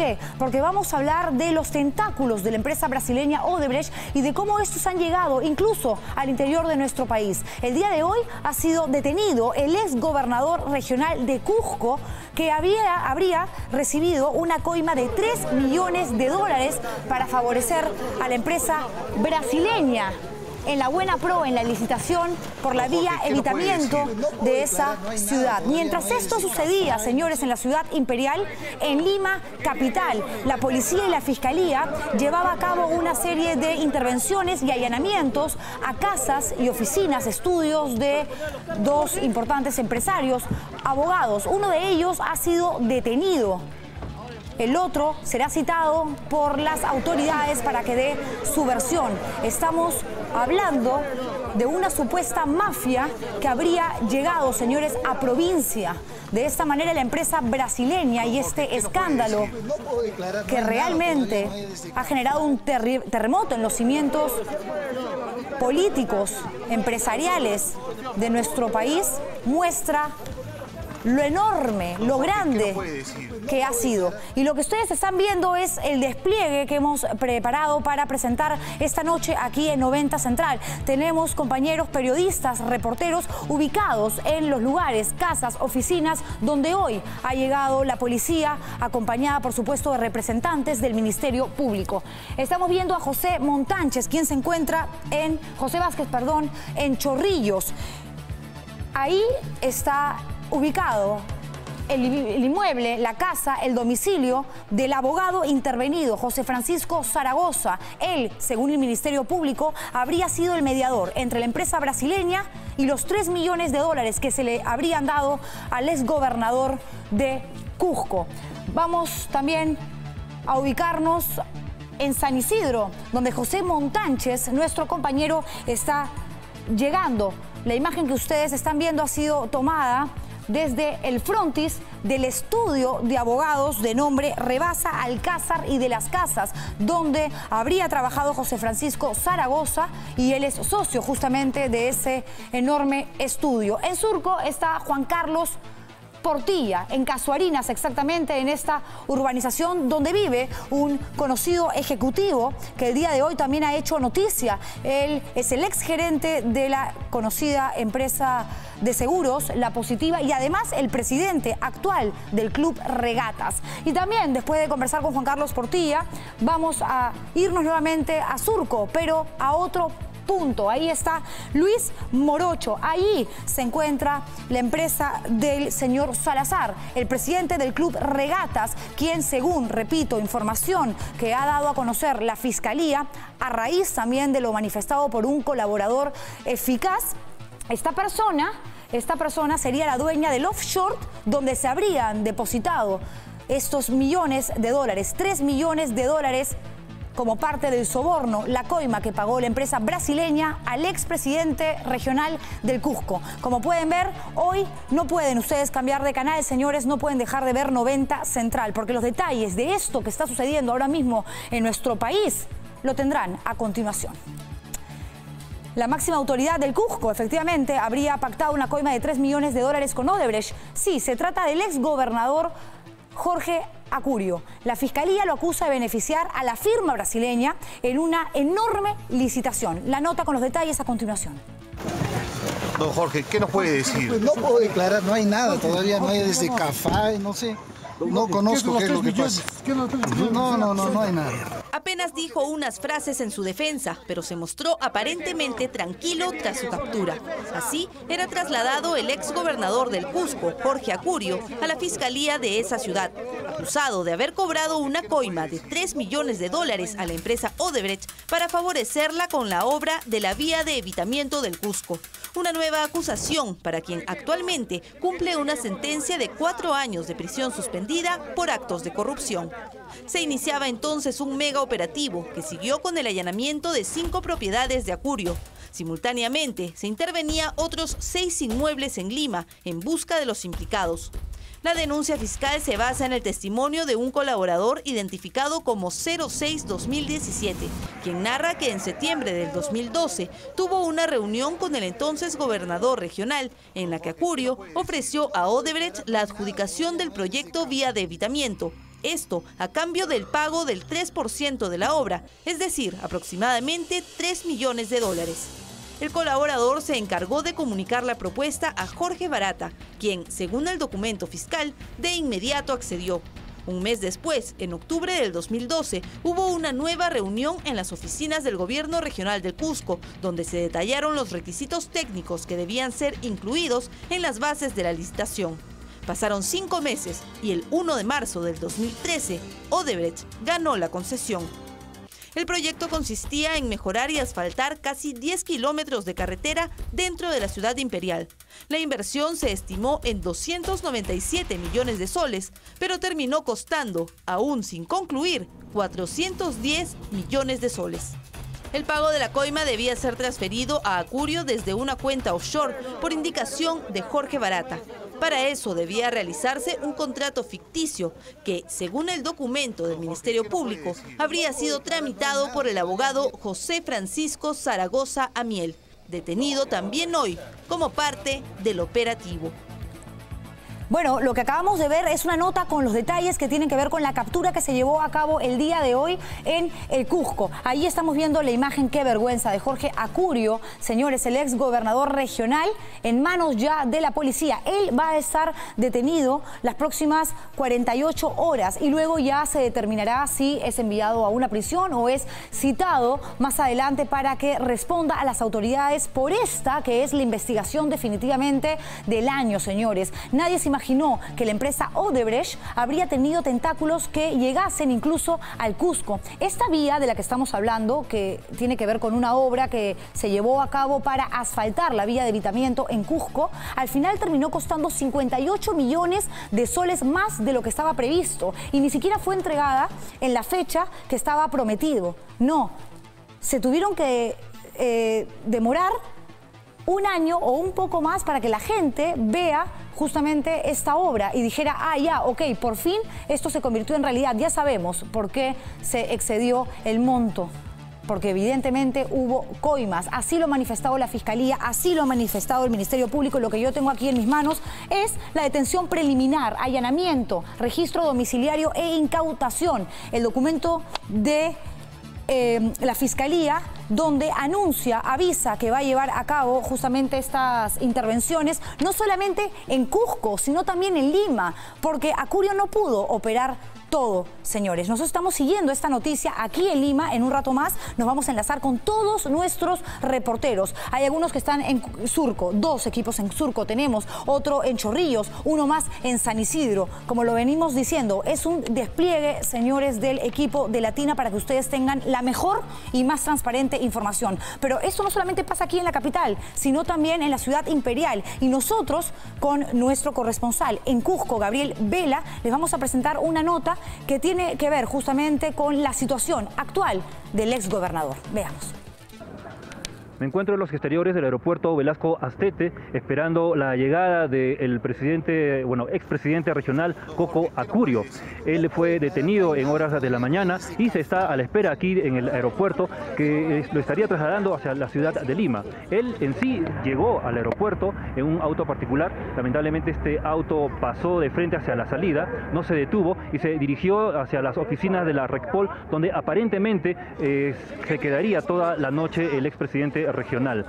qué? Porque vamos a hablar de los tentáculos de la empresa brasileña Odebrecht y de cómo estos han llegado incluso al interior de nuestro país. El día de hoy ha sido detenido el ex gobernador regional de Cusco, que habría recibido una coima de 3 millones de dólares para favorecer a la empresa brasileña en la buena pro, en la licitación por la vía evitamiento de esa ciudad. Mientras esto sucedía, señores, en la ciudad imperial, en Lima, capital, la policía y la fiscalía llevaba a cabo una serie de intervenciones y allanamientos a casas y oficinas, estudios de dos importantes empresarios, abogados. Uno de ellos ha sido detenido. El otro será citado por las autoridades para que dé su versión. Estamos hablando de una supuesta mafia que habría llegado, señores, a provincia. De esta manera la empresa brasileña y este escándalo que realmente ha generado un terremoto en los cimientos políticos, empresariales de nuestro país, muestra lo enorme, lo grande que ha sido. Y lo que ustedes están viendo es el despliegue que hemos preparado para presentar esta noche aquí en 90 Central. Tenemos compañeros periodistas, reporteros ubicados en los lugares, casas, oficinas donde hoy ha llegado la policía, acompañada por supuesto de representantes del Ministerio Público. Estamos viendo a José Montánchez, quien se encuentra José Vázquez, en Chorrillos. Ahí está ubicado el inmueble, la casa, el domicilio del abogado intervenido, José Francisco Zaragoza. Él, según el Ministerio Público, habría sido el mediador entre la empresa brasileña y los 3 millones de dólares que se le habrían dado al exgobernador de Cusco. Vamos también a ubicarnos en San Isidro, donde José Montánchez, nuestro compañero, está llegando. La imagen que ustedes están viendo ha sido tomada desde el frontis del estudio de abogados de nombre Rebasa, Alcázar y de las Casas, donde habría trabajado José Francisco Zaragoza, y él es socio justamente de ese enorme estudio. En Surco está Juan Carlos Portilla, en Casuarinas, exactamente en esta urbanización donde vive un conocido ejecutivo que el día de hoy también ha hecho noticia. Él es el exgerente de la conocida empresa de seguros, La Positiva, y además el presidente actual del Club Regatas. Y también, después de conversar con Juan Carlos Portilla, vamos a irnos nuevamente a Surco, pero a otro punto. Ahí está Luis Morocho. Ahí se encuentra la empresa del señor Salazar, el presidente del Club Regatas, quien, según, repito, información que ha dado a conocer la Fiscalía, a raíz también de lo manifestado por un colaborador eficaz, esta persona sería la dueña del offshore donde se habrían depositado estos millones de dólares, 3 millones de dólares, como parte del soborno, la coima que pagó la empresa brasileña al expresidente regional del Cusco. Como pueden ver, hoy no pueden ustedes cambiar de canal, señores, no pueden dejar de ver 90 Central, porque los detalles de esto que está sucediendo ahora mismo en nuestro país lo tendrán a continuación. La máxima autoridad del Cusco, efectivamente, habría pactado una coima de 3 millones de dólares con Odebrecht. Sí, se trata del exgobernador Jorge Acurio. La Fiscalía lo acusa de beneficiar a la firma brasileña en una enorme licitación. La nota con los detalles a continuación. Don Jorge, ¿qué nos puede decir? Pues no puedo declarar, no hay nada, todavía no hay desde CAFAE, no sé. No conozco qué es lo que pasa. No hay nada. Apenas dijo unas frases en su defensa, pero se mostró aparentemente tranquilo tras su captura. Así, era trasladado el exgobernador del Cusco, Jorge Acurio, a la fiscalía de esa ciudad, acusado de haber cobrado una coima de 3 millones de dólares a la empresa Odebrecht para favorecerla con la obra de la vía de evitamiento del Cusco. Una nueva acusación para quien actualmente cumple una sentencia de 4 años de prisión suspendida por actos de corrupción. Se iniciaba entonces un mega operativo que siguió con el allanamiento de 5 propiedades de Acurio. Simultáneamente se intervenía otros 6 inmuebles en Lima en busca de los implicados. La denuncia fiscal se basa en el testimonio de un colaborador identificado como 06-2017, quien narra que en septiembre del 2012 tuvo una reunión con el entonces gobernador regional, en la que Acurio ofreció a Odebrecht la adjudicación del proyecto Vía de Evitamiento. Esto a cambio del pago del 3% de la obra, es decir, aproximadamente $3 millones. El colaborador se encargó de comunicar la propuesta a Jorge Barata, quien, según el documento fiscal, de inmediato accedió. Un mes después, en octubre del 2012, hubo una nueva reunión en las oficinas del Gobierno Regional del Cusco, donde se detallaron los requisitos técnicos que debían ser incluidos en las bases de la licitación. Pasaron 5 meses y el 1 de marzo del 2013, Odebrecht ganó la concesión. El proyecto consistía en mejorar y asfaltar casi 10 kilómetros de carretera dentro de la ciudad imperial. La inversión se estimó en 297 millones de soles, pero terminó costando, aún sin concluir, 410 millones de soles. El pago de la coima debía ser transferido a Acurio desde una cuenta offshore por indicación de Jorge Barata. Para eso debía realizarse un contrato ficticio que, según el documento del Ministerio Público, habría sido tramitado por el abogado José Francisco Zaragoza Amiel, detenido también hoy como parte del operativo. Bueno, lo que acabamos de ver es una nota con los detalles que tienen que ver con la captura que se llevó a cabo el día de hoy en el Cusco. Ahí estamos viendo la imagen, qué vergüenza, de Jorge Acurio, señores, el ex gobernador regional, en manos ya de la policía. Él va a estar detenido las próximas 48 horas y luego ya se determinará si es enviado a una prisión o es citado más adelante para que responda a las autoridades por esta que es la investigación definitivamente del año, señores. Nadie se imaginó que la empresa Odebrecht habría tenido tentáculos que llegasen incluso al Cusco. Esta vía de la que estamos hablando, que tiene que ver con una obra que se llevó a cabo para asfaltar la vía de evitamiento en Cusco, al final terminó costando 58 millones de soles más de lo que estaba previsto y ni siquiera fue entregada en la fecha que estaba prometido. No, se tuvieron que demorar un año o un poco más para que la gente vea justamente esta obra y dijera, ah, ya, ok, por fin esto se convirtió en realidad. Ya sabemos por qué se excedió el monto, porque evidentemente hubo coimas. Así lo ha manifestado la Fiscalía, así lo ha manifestado el Ministerio Público. Lo que yo tengo aquí en mis manos es la detención preliminar, allanamiento, registro domiciliario e incautación. El documento de la Fiscalía, donde avisa que va a llevar a cabo justamente estas intervenciones, no solamente en Cusco, sino también en Lima, porque Acurio no pudo operar todo, señores. Nosotros estamos siguiendo esta noticia aquí en Lima. En un rato más nos vamos a enlazar con todos nuestros reporteros. Hay algunos que están en Surco, 2 equipos en Surco tenemos, otro en Chorrillos, uno más en San Isidro. Como lo venimos diciendo, es un despliegue, señores, del equipo de Latina para que ustedes tengan la mejor y más transparente información. Pero esto no solamente pasa aquí en la capital, sino también en la ciudad imperial. Y nosotros, con nuestro corresponsal en Cusco, Gabriel Vela, les vamos a presentar una nota que tiene que ver justamente con la situación actual del exgobernador. Veamos. Me encuentro en los exteriores del aeropuerto Velasco Astete esperando la llegada del presidente, expresidente regional Coco Acurio. Él fue detenido en horas de la mañana y se está a la espera aquí en el aeropuerto que lo estaría trasladando hacia la ciudad de Lima. Él en sí llegó al aeropuerto en un auto particular. Lamentablemente este auto pasó de frente hacia la salida, no se detuvo y se dirigió hacia las oficinas de la RECPOL, donde aparentemente se quedaría toda la noche el expresidente regional.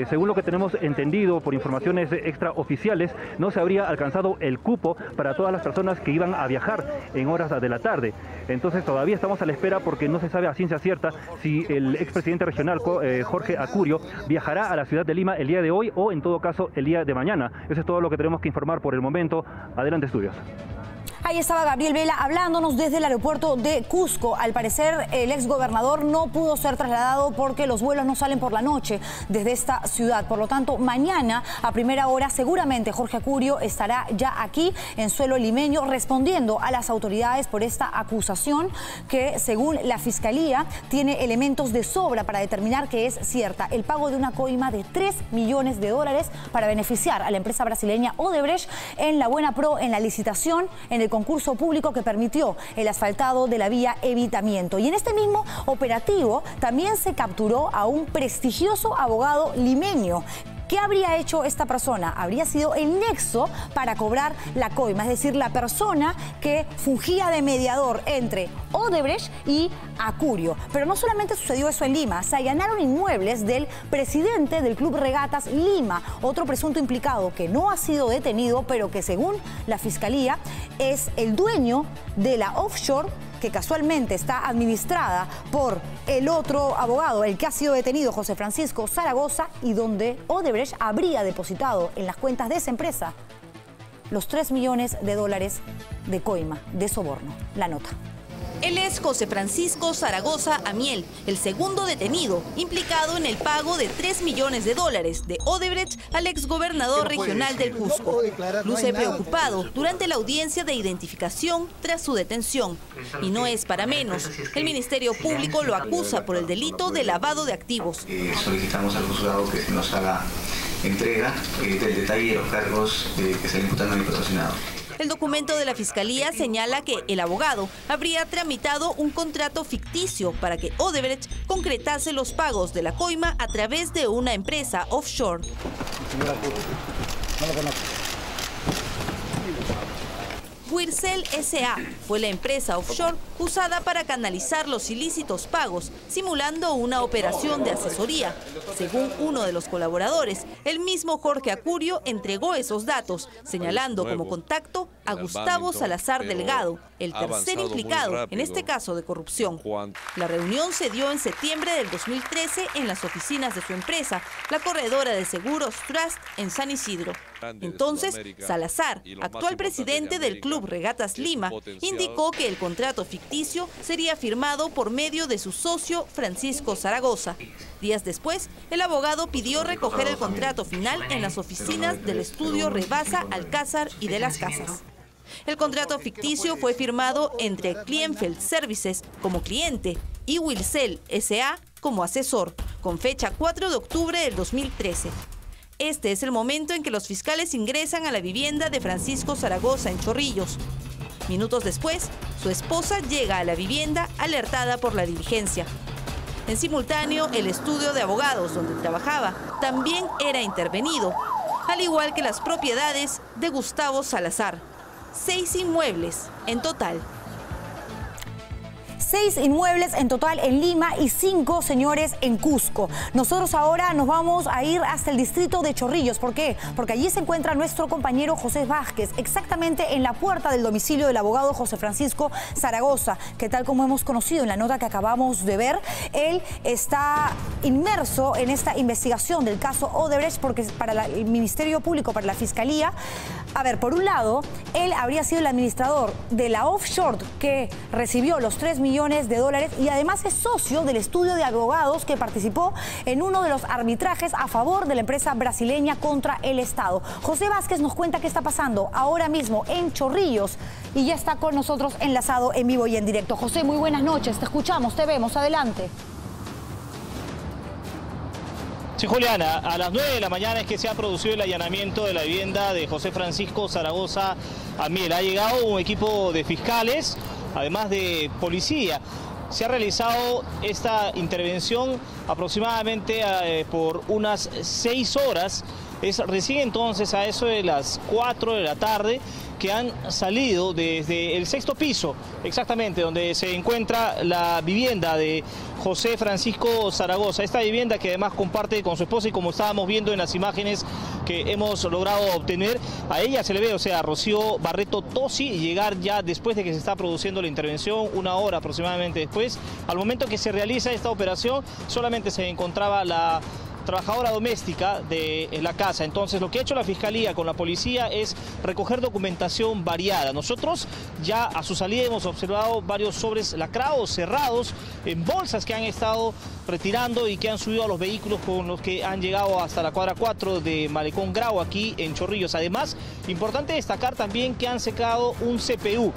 Según lo que tenemos entendido por informaciones extraoficiales, no se habría alcanzado el cupo para todas las personas que iban a viajar en horas de la tarde. Entonces todavía estamos a la espera porque no se sabe a ciencia cierta si el expresidente regional Jorge Acurio viajará a la ciudad de Lima el día de hoy o en todo caso el día de mañana. Eso es todo lo que tenemos que informar por el momento. Adelante, estudios. Ahí estaba Gabriel Vela hablándonos desde el aeropuerto de Cusco. Al parecer, el exgobernador no pudo ser trasladado porque los vuelos no salen por la noche desde esta ciudad. Por lo tanto, mañana a primera hora seguramente Jorge Acurio estará ya aquí en suelo limeño respondiendo a las autoridades por esta acusación que, según la Fiscalía, tiene elementos de sobra para determinar que es cierta. El pago de una coima de $3 millones para beneficiar a la empresa brasileña Odebrecht en la Buena Pro, en la licitación, en el concurso público que permitió el asfaltado de la vía evitamiento. Y en este mismo operativo también se capturó a un prestigioso abogado limeño ¿Qué habría hecho esta persona? Habría sido el nexo para cobrar la coima, es decir, la persona que fungía de mediador entre Odebrecht y Acurio. Pero no solamente sucedió eso en Lima, se allanaron inmuebles del presidente del Club Regatas Lima, otro presunto implicado que no ha sido detenido, pero que según la Fiscalía es el dueño de la offshore que casualmente está administrada por el otro abogado, el que ha sido detenido, José Francisco Zaragoza, y donde Odebrecht habría depositado en las cuentas de esa empresa los $3 millones de coima, de soborno. La nota. Él es José Francisco Zaragoza Amiel, el segundo detenido, implicado en el pago de $3 millones de Odebrecht al exgobernador regional del Cusco. Luce preocupado durante la audiencia de identificación tras su detención. Y no es para menos. El Ministerio Público lo acusa por el delito de lavado de activos. Solicitamos al juzgado que se nos haga entrega del detalle de los cargos que se le imputan a mi patrocinado. El documento de la Fiscalía señala que el abogado habría tramitado un contrato ficticio para que Odebrecht concretase los pagos de la coima a través de una empresa offshore. Wircel S.A. fue la empresa offshore usada para canalizar los ilícitos pagos, simulando una operación de asesoría. Según uno de los colaboradores, el mismo Jorge Acurio entregó esos datos, señalando como contacto a Gustavo Salazar Delgado, el tercer implicado en este caso de corrupción. La reunión se dio en septiembre del 2013 en las oficinas de su empresa, la corredora de seguros Trust en San Isidro. Entonces, Salazar, actual presidente del Club Regatas Lima, indicó que el contrato ficticio sería firmado por medio de su socio Francisco Zaragoza. Días después, el abogado pidió recoger el contrato final en las oficinas del estudio Rebasa, Alcázar y de las Casas. El contrato ficticio fue firmado entre Klienfeld Services como cliente y Wircel S.A. como asesor, con fecha 4 de octubre del 2013. Este es el momento en que los fiscales ingresan a la vivienda de Francisco Zaragoza en Chorrillos. Minutos después, su esposa llega a la vivienda alertada por la diligencia. En simultáneo, el estudio de abogados donde trabajaba también era intervenido, al igual que las propiedades de Gustavo Salazar. 6 inmuebles en total. 6 inmuebles en total en Lima y 5, señores, en Cusco. Nosotros ahora nos vamos a ir hasta el distrito de Chorrillos. ¿Por qué? Porque allí se encuentra nuestro compañero José Vázquez, exactamente en la puerta del domicilio del abogado José Francisco Zaragoza, que tal como hemos conocido en la nota que acabamos de ver, él está inmerso en esta investigación del caso Odebrecht, porque para el Ministerio Público, para la Fiscalía, a ver, por un lado, él habría sido el administrador de la offshore que recibió los $3 millones y además es socio del estudio de abogados que participó en uno de los arbitrajes a favor de la empresa brasileña contra el Estado. José Vázquez nos cuenta qué está pasando ahora mismo en Chorrillos y ya está con nosotros enlazado en vivo y en directo. José, muy buenas noches, te escuchamos, te vemos, adelante. Sí, Juliana, a las 9 de la mañana es que se ha producido el allanamiento de la vivienda de José Francisco Zaragoza Amiel. Ha llegado un equipo de fiscales, además de policía. Se ha realizado esta intervención aproximadamente por unas 6 horas. Es recién entonces a eso de las 4 de la tarde que han salido desde el 6º piso, exactamente, donde se encuentra la vivienda de José Francisco Zaragoza. Esta vivienda que además comparte con su esposa y como estábamos viendo en las imágenes que hemos logrado obtener, a ella se le ve, o sea, a Rocío Barreto Tosi, llegar ya después de que se está produciendo la intervención, 1 hora aproximadamente después. Al momento que se realiza esta operación, solamente se encontraba la trabajadora doméstica de la casa. Entonces, lo que ha hecho la Fiscalía con la policía es recoger documentación variada. Nosotros ya a su salida hemos observado varios sobres lacrados, cerrados, en bolsas que han estado retirando y que han subido a los vehículos con los que han llegado hasta la cuadra 4 de Malecón Grau, aquí en Chorrillos. Además, importante destacar también que han secado un CPU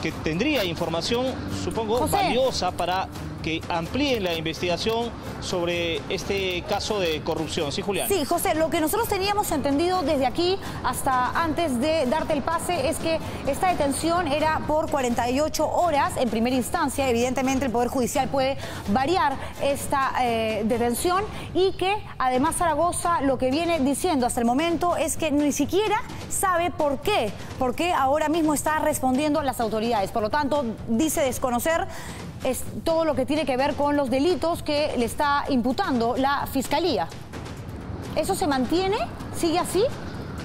que tendría información, supongo, José, valiosa para que amplíen la investigación sobre este caso de corrupción. ¿Sí, Julián? Sí, José, lo que nosotros teníamos entendido desde aquí hasta antes de darte el pase es que esta detención era por 48 horas en primera instancia. Evidentemente el Poder Judicial puede variar esta detención, y que además Zaragoza lo que viene diciendo hasta el momento es que ni siquiera sabe por qué ahora mismo está respondiendo a las autoridades. Por lo tanto, dice desconocer todo lo que tiene que ver con los delitos que le está imputando la Fiscalía. ¿Eso se mantiene? ¿Sigue así?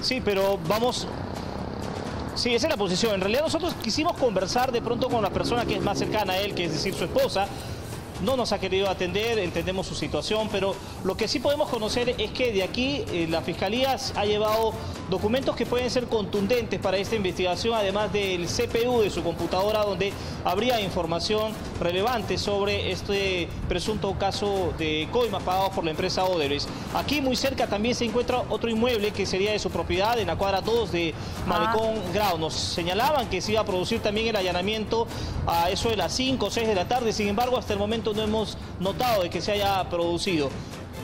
Sí, pero vamos... Sí, esa es la posición. En realidad nosotros quisimos conversar de pronto con la persona que es más cercana a él, que es decir, su esposa. No nos ha querido atender, entendemos su situación, pero lo que sí podemos conocer es que de aquí la Fiscalía ha llevado documentos que pueden ser contundentes para esta investigación, además del CPU de su computadora, donde habría información relevante sobre este presunto caso de coimas pagados por la empresa Odebrecht. Aquí muy cerca también se encuentra otro inmueble que sería de su propiedad, en la cuadra 2 de Malecón Grau. Nos señalaban que se iba a producir también el allanamiento a eso de las 5 o 6 de la tarde, sin embargo hasta el momento no hemos notado de que se haya producido.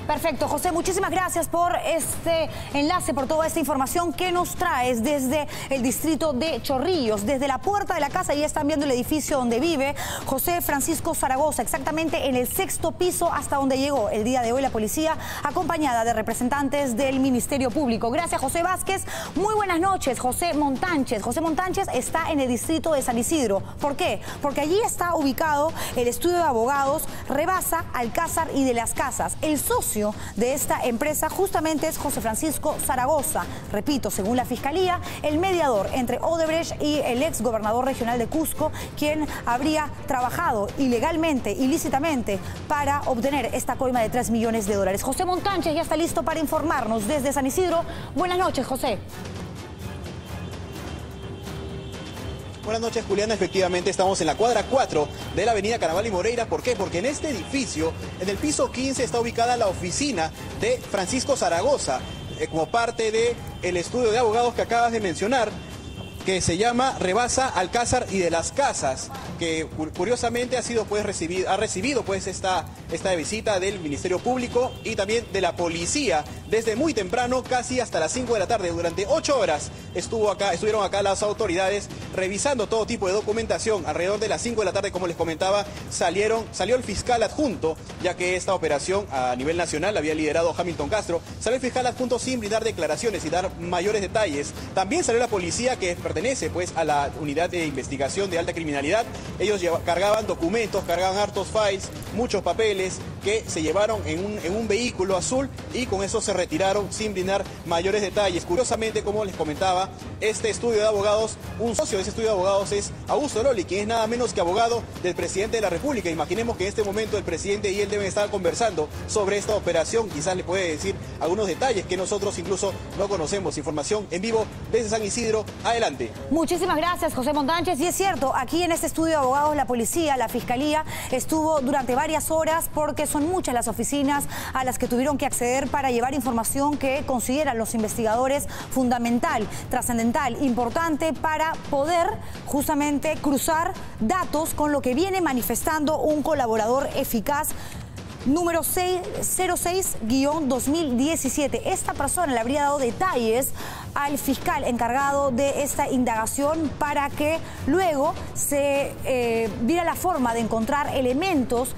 Perfecto, José, muchísimas gracias por este enlace, por toda esta información que nos traes desde el distrito de Chorrillos, desde la puerta de la casa. Ya están viendo el edificio donde vive José Francisco Zaragoza, exactamente en el 6º piso hasta donde llegó el día de hoy la policía, acompañada de representantes del Ministerio Público. Gracias, José Vázquez. Muy buenas noches, José Montánchez. José Montánchez está en el distrito de San Isidro. ¿Por qué? Porque allí está ubicado el estudio de abogados Rebasa, Alcázar y de las Casas. El socio de esta empresa justamente es José Francisco Zaragoza. Repito, según la Fiscalía, el mediador entre Odebrecht y el ex gobernador regional de Cusco, quien habría trabajado ilegalmente, ilícitamente, para obtener esta coima de 3 millones de dólares. José Montánchez ya está listo para informarnos desde San Isidro. Buenas noches, José. Buenas noches, Juliana. Efectivamente, estamos en la cuadra 4 de la avenida Caraval y Moreira. ¿Por qué? Porque en este edificio, en el piso 15, está ubicada la oficina de Francisco Zaragoza, como parte del estudio de abogados que acabas de mencionar, que se llama Rebasa, Alcázar y de las Casas, que curiosamente ha recibido pues esta visita del Ministerio Público y también de la policía desde muy temprano, casi hasta las 5 de la tarde. Durante 8 horas estuvieron acá las autoridades revisando todo tipo de documentación. Alrededor de las 5 de la tarde, como les comentaba, salió el fiscal adjunto, ya que esta operación a nivel nacional la había liderado Hamilton Castro. Salió el fiscal adjunto sin brindar declaraciones y dar mayores detalles. También salió la policía, que pertenece pues a la unidad de investigación de alta criminalidad. Ellos cargaban documentos, cargaban hartos files, muchos papeles que se llevaron en un vehículo azul, y con eso se retiraron sin brindar mayores detalles. Curiosamente, como les comentaba, este estudio de abogados, un socio de ese estudio de abogados es Augusto Loli, quien es nada menos que abogado del presidente de la República. Imaginemos que en este momento el presidente y él deben estar conversando sobre esta operación. Quizás le puede decir algunos detalles que nosotros incluso no conocemos. Información en vivo desde San Isidro. Adelante. Muchísimas gracias, José Montánchez. Y es cierto, aquí en este estudio de abogados la policía, la Fiscalía, estuvo durante varias horas, porque son muchas las oficinas a las que tuvieron que acceder para llevar información que consideran los investigadores fundamental, trascendental, importante para poder justamente cruzar datos con lo que viene manifestando un colaborador eficaz número 06-2017. Esta persona le habría dado detalles al fiscal encargado de esta indagación para que luego se diera la forma de encontrar elementos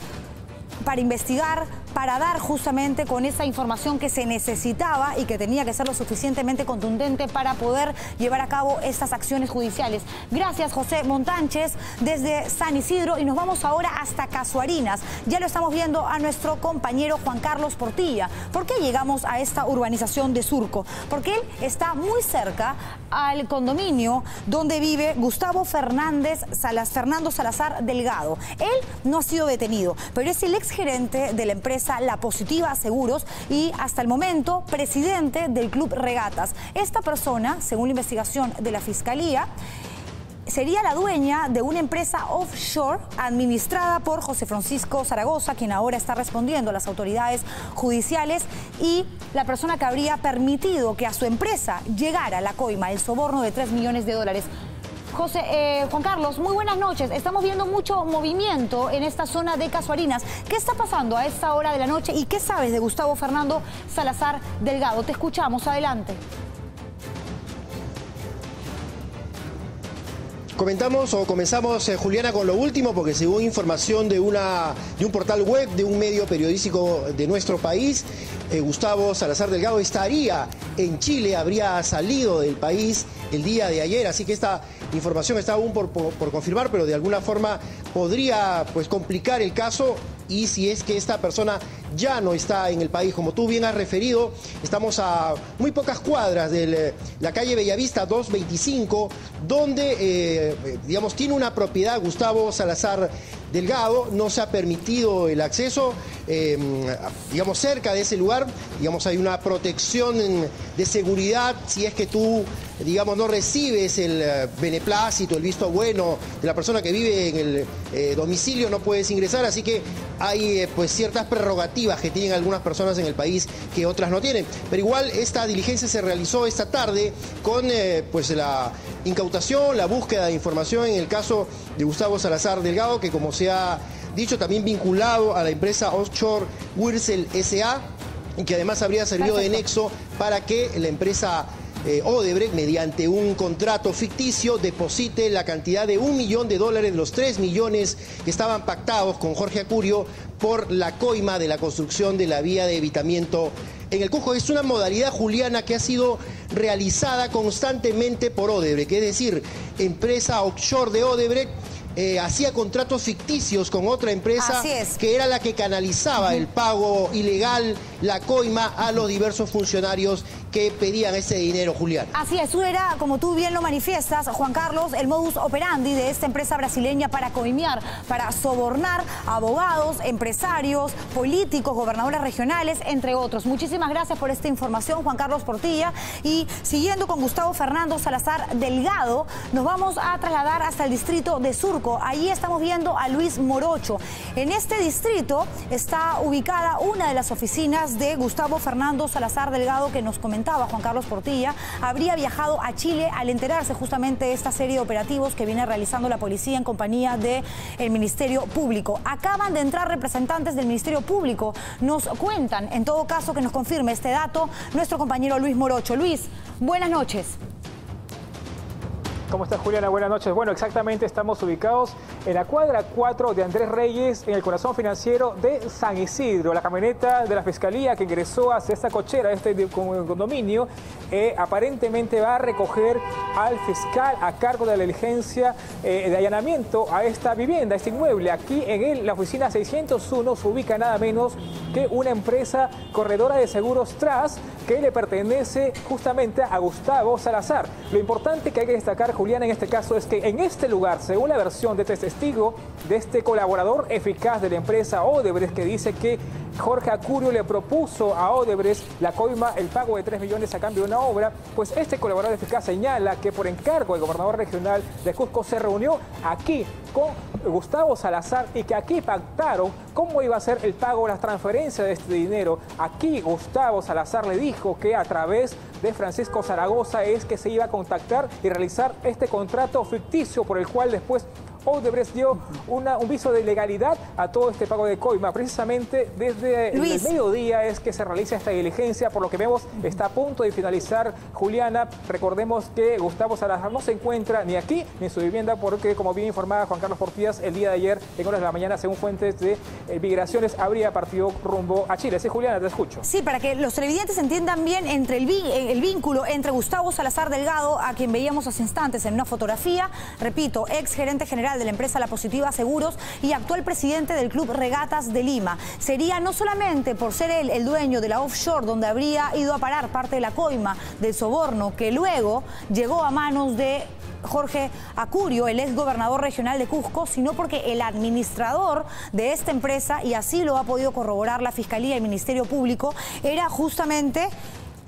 para investigar, para dar justamente con esa información que se necesitaba y que tenía que ser lo suficientemente contundente para poder llevar a cabo estas acciones judiciales. Gracias, José Montánchez, desde San Isidro, y nos vamos ahora hasta Casuarinas. Ya lo estamos viendo a nuestro compañero Juan Carlos Portilla. ¿Por qué llegamos a esta urbanización de Surco? Porque él está muy cerca al condominio donde vive Gustavo Fernando Salazar Delgado. Él no ha sido detenido, pero es el exgerente de la empresa La Positiva Seguros y hasta el momento presidente del Club Regatas. Esta persona, según la investigación de la Fiscalía, sería la dueña de una empresa offshore administrada por José Francisco Zaragoza, quien ahora está respondiendo a las autoridades judiciales, y la persona que habría permitido que a su empresa llegara la coima, el soborno de 3 millones de dólares. Juan Carlos, muy buenas noches. Estamos viendo mucho movimiento en esta zona de Casuarinas. ¿Qué está pasando a esta hora de la noche y qué sabes de Gustavo Fernando Salazar Delgado? Te escuchamos, adelante. Comenzamos, Juliana, con lo último, porque según información de un portal web, de un medio periodístico de nuestro país, Gustavo Salazar Delgado estaría en Chile, habría salido del país el día de ayer, así que esta información está aún por confirmar, pero de alguna forma podría complicar el caso. Y si es que esta persona ya no está en el país, como tú bien has referido, estamos a muy pocas cuadras de la calle Bellavista 225, donde, tiene una propiedad Gustavo Salazar Delgado. No se ha permitido el acceso, cerca de ese lugar, hay una protección de seguridad. Si es que tú, no recibes el beneplácito, el visto bueno de la persona que vive en el domicilio, no puedes ingresar, así que hay ciertas prerrogativas que tienen algunas personas en el país que otras no tienen. Pero igual esta diligencia se realizó esta tarde con la incautación, la búsqueda de información en el caso de Gustavo Salazar Delgado, que como se ha dicho también vinculado a la empresa offshore Wurzel S.A. y que además habría servido de nexo para que la empresa Odebrecht, mediante un contrato ficticio, deposite la cantidad de $1 millón de los 3 millones que estaban pactados con Jorge Acurio por la coima de la construcción de la vía de evitamiento en el Cusco. Es una modalidad, Juliana, que ha sido realizada constantemente por Odebrecht, es decir, empresa offshore de Odebrecht hacía contratos ficticios con otra empresa que era la que canalizaba el pago ilegal, la coima a los diversos funcionarios que pedían ese dinero, Julián. Así es, eso era, como tú bien lo manifiestas, Juan Carlos, el modus operandi de esta empresa brasileña para coimear, para sobornar abogados, empresarios, políticos, gobernadores regionales, entre otros. Muchísimas gracias por esta información, Juan Carlos Portilla. Y siguiendo con Gustavo Fernando Salazar Delgado, nos vamos a trasladar hasta el distrito de Surco. Allí estamos viendo a Luis Morocho. En este distrito está ubicada una de las oficinas de Gustavo Fernando Salazar Delgado, que nos comentaba Juan Carlos Portilla, habría viajado a Chile al enterarse justamente de esta serie de operativos que viene realizando la policía en compañía del Ministerio Público. Acaban de entrar representantes del Ministerio Público. Nos cuentan, en todo caso, que nos confirme este dato nuestro compañero Luis Morocho. Luis, buenas noches. ¿Cómo estás, Juliana? Buenas noches. Bueno, exactamente, estamos ubicados en la cuadra 4 de Andrés Reyes, en el corazón financiero de San Isidro. La camioneta de la Fiscalía que ingresó hacia esta cochera, este condominio, aparentemente va a recoger al fiscal a cargo de la diligencia de allanamiento a esta vivienda, a este inmueble. Aquí en la oficina 601 se ubica nada menos que una empresa corredora de seguros TRAS que le pertenece justamente a Gustavo Salazar. Lo importante que hay que destacar, Juliana, en este caso es que en este lugar, según la versión de este testigo, de este colaborador eficaz de la empresa Odebrecht, que dice que Jorge Acurio le propuso a Odebrecht la coima, el pago de 3 millones a cambio de una obra, pues este colaborador eficaz señala que por encargo del gobernador regional de Cusco se reunió aquí con Gustavo Salazar y que aquí pactaron cómo iba a ser el pago, las transferencias de este dinero. Aquí Gustavo Salazar le dijo que a través de Francisco Zaragoza es que se iba a contactar y realizar este contrato ficticio por el cual después Odebrecht dio un viso de legalidad a todo este pago de coima. Precisamente desde el mediodía es que se realiza esta diligencia, por lo que vemos está a punto de finalizar, Juliana. Recordemos que Gustavo Salazar no se encuentra ni aquí ni en su vivienda, porque, como bien informaba Juan Carlos Portillas, el día de ayer, en horas de la mañana, según fuentes de migraciones, habría partido rumbo a Chile. Sí, Juliana, te escucho. Sí, para que los televidentes entiendan bien entre el vínculo entre Gustavo Salazar Delgado, a quien veíamos hace instantes en una fotografía, repito, ex gerente general de la empresa La Positiva Seguros y actual presidente del Club Regatas de Lima. Sería no solamente por ser él el dueño de la offshore donde habría ido a parar parte de la coima del soborno que luego llegó a manos de Jorge Acurio, el ex gobernador regional de Cusco, sino porque el administrador de esta empresa, y así lo ha podido corroborar la Fiscalía y el Ministerio Público, era justamente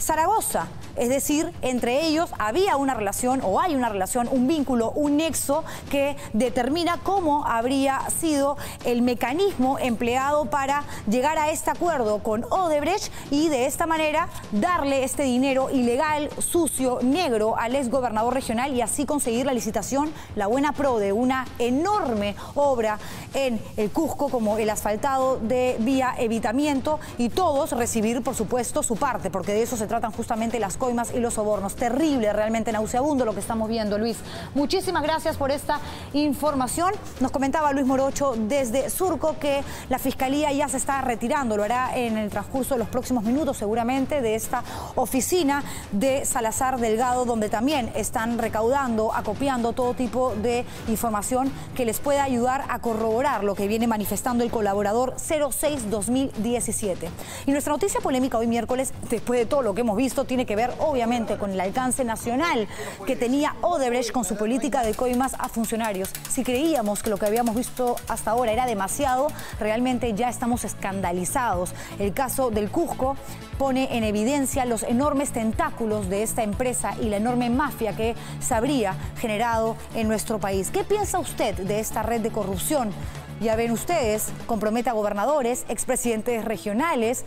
Zaragoza. Es decir, entre ellos había una relación, o hay una relación, un vínculo, un nexo que determina cómo habría sido el mecanismo empleado para llegar a este acuerdo con Odebrecht y de esta manera darle este dinero ilegal, sucio, negro al exgobernador regional y así conseguir la licitación, la buena pro de una enorme obra en el Cusco como el asfaltado de vía Evitamiento y todos recibir, por supuesto, su parte, porque de eso se tratan justamente las coimas y los sobornos. Terrible, realmente nauseabundo lo que estamos viendo, Luis. Muchísimas gracias por esta información. Nos comentaba Luis Morocho desde Surco que la Fiscalía ya se está retirando, lo hará en el transcurso de los próximos minutos seguramente, de esta oficina de Salazar Delgado, donde también están recaudando, acopiando todo tipo de información que les pueda ayudar a corroborar lo que viene manifestando el colaborador 06-2017. Y nuestra noticia polémica hoy miércoles, después de todo lo que hemos visto, tiene que ver obviamente con el alcance nacional que tenía Odebrecht con su política de coimas a funcionarios. Si creíamos que lo que habíamos visto hasta ahora era demasiado, realmente ya estamos escandalizados. El caso del Cusco pone en evidencia los enormes tentáculos de esta empresa y la enorme mafia que se habría generado en nuestro país. ¿Qué piensa usted de esta red de corrupción? Ya ven ustedes, compromete a gobernadores, expresidentes regionales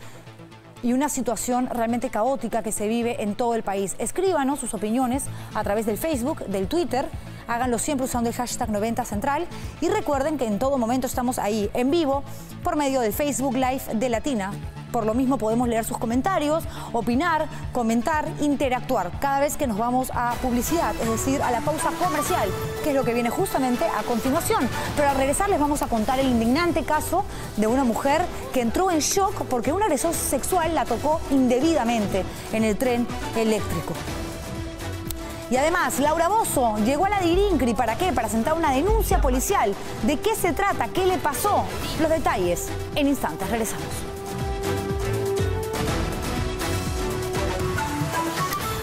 y una situación realmente caótica que se vive en todo el país. Escríbanos sus opiniones a través del Facebook, del Twitter. Háganlo siempre usando el hashtag 90Central y recuerden que en todo momento estamos ahí en vivo por medio del Facebook Live de Latina. Por lo mismo podemos leer sus comentarios, opinar, comentar, interactuar cada vez que nos vamos a publicidad, es decir, a la pausa comercial, que es lo que viene justamente a continuación. Pero al regresar les vamos a contar el indignante caso de una mujer que entró en shock porque un agresor sexual la tocó indebidamente en el tren eléctrico. Y además, Laura Bozzo llegó a la DIRINCRI. ¿Para qué? Para sentar una denuncia policial. ¿De qué se trata? ¿Qué le pasó? Los detalles en instantes. Regresamos.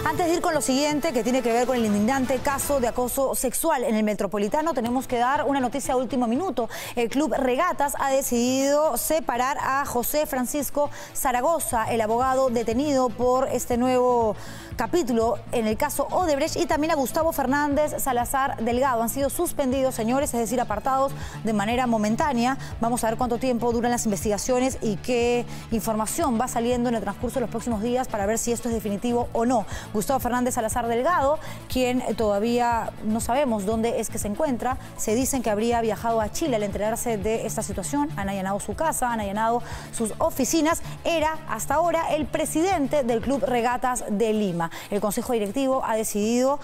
Antes de ir con lo siguiente, que tiene que ver con el indignante caso de acoso sexual en el Metropolitano, tenemos que dar una noticia de último minuto. El Club Regatas ha decidido separar a José Francisco Zaragoza, el abogado detenido por este nuevo capítulo en el caso Odebrecht, y también a Gustavo Fernández Salazar Delgado. Han sido suspendidos, señores, es decir, apartados de manera momentánea. Vamos a ver cuánto tiempo duran las investigaciones y qué información va saliendo en el transcurso de los próximos días para ver si esto es definitivo o no. Gustavo Fernández Salazar Delgado, quien todavía no sabemos dónde es que se encuentra, se dicen que habría viajado a Chile al enterarse de esta situación, han allanado su casa, han allanado sus oficinas, era hasta ahora el presidente del Club Regatas de Lima. El Consejo Directivo ha decidido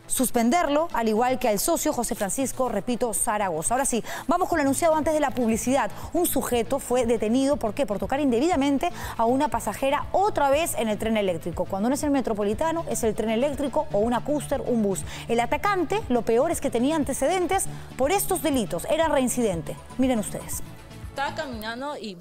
suspenderlo, al igual que al socio José Francisco, repito, Zaragoza. Ahora sí, vamos con lo anunciado antes de la publicidad. Un sujeto fue detenido, ¿por qué? Por tocar indebidamente a una pasajera otra vez en el tren eléctrico. Cuando no es el Metropolitano, es el tren eléctrico o una cúster, un bus. El atacante, lo peor es que tenía antecedentes por estos delitos, era reincidente. Miren ustedes. Estaba caminando y